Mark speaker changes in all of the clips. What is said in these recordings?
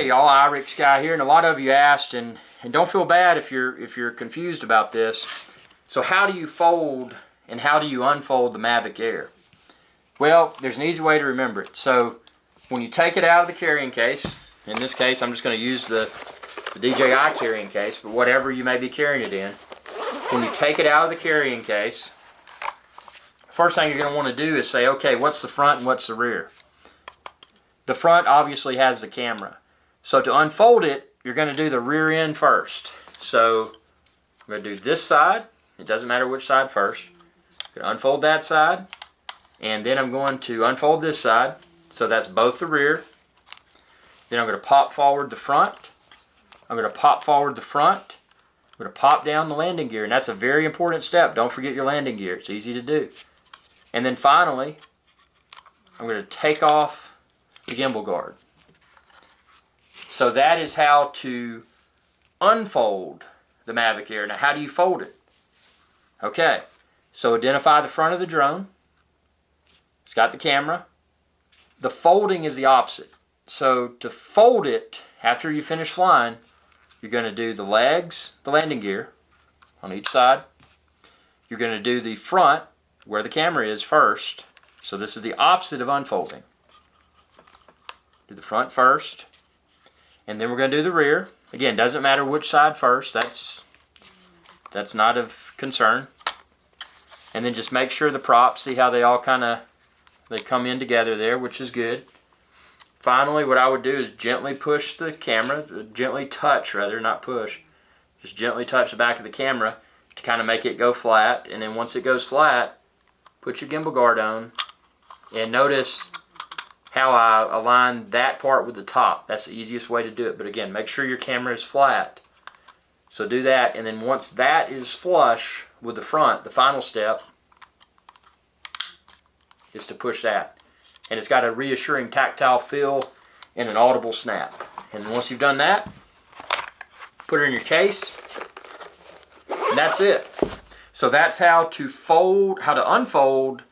Speaker 1: Hey y'all, iRick Guy here, and a lot of you asked, and don't feel bad if you're confused about this. So how do you fold and how do you unfold the Mavic Air? Well, there's an easy way to remember it. So when you take it out of the carrying case, in this case I'm just going to use the DJI carrying case, but whatever you may be carrying it in, when you take it out of the carrying case, first thing you're going to want to do is say, okay, what's the front and what's the rear? The front obviously has the camera. So to unfold it, you're going to do the rear end first. So I'm going to do this side. It doesn't matter which side first. I'm going to unfold that side. And then I'm going to unfold this side. So that's both the rear. Then I'm going to pop forward the front. I'm going to pop forward the front. I'm going to pop down the landing gear. And that's a very important step. Don't forget your landing gear. It's easy to do. And then finally, I'm going to take off the gimbal guard. So that is how to unfold the Mavic Air. Now, how do you fold it? Okay, so identify the front of the drone. It's got the camera. The folding is the opposite. So to fold it, after you finish flying, you're going to do the legs, the landing gear, on each side. You're going to do the front, where the camera is, first. So this is the opposite of unfolding. Do the front first. And then we're going to do the rear. Again, doesn't matter which side first. That's not of concern. And then just make sure the props, see how they all they come in together there, which is good. Finally, what I would do is gently push the camera, gently touch rather, not push. Just gently touch the back of the camera to kind of make it go flat. And then once it goes flat, put your gimbal guard on. And notice how I align that part with the top. That's the easiest way to do it. But again, make sure your camera is flat. So do that, and then once that is flush with the front, the final step is to push that. And it's got a reassuring tactile feel and an audible snap. And once you've done that, put it in your case, and that's it. So that's how to unfold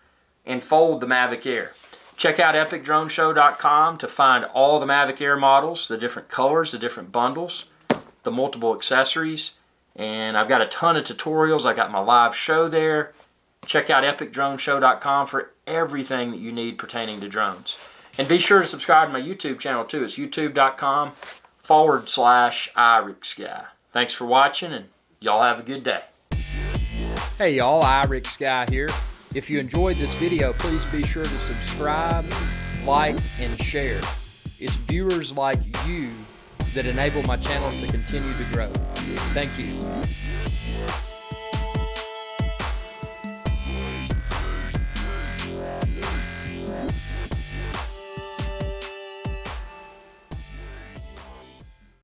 Speaker 1: and fold the Mavic Air. Check out epicdroneshow.com to find all the Mavic Air models, the different colors, the different bundles, the multiple accessories, and I've got a ton of tutorials. I got my live show there. Check out epicdroneshow.com for everything that you need pertaining to drones. And be sure to subscribe to my YouTube channel too. It's youtube.com/iRickSky. Thanks for watching, and y'all have a good day. Hey y'all, iRick Guy here. If you enjoyed this video, please be sure to subscribe, like, and share. It's viewers like you that enable my channel to continue to grow. Thank you.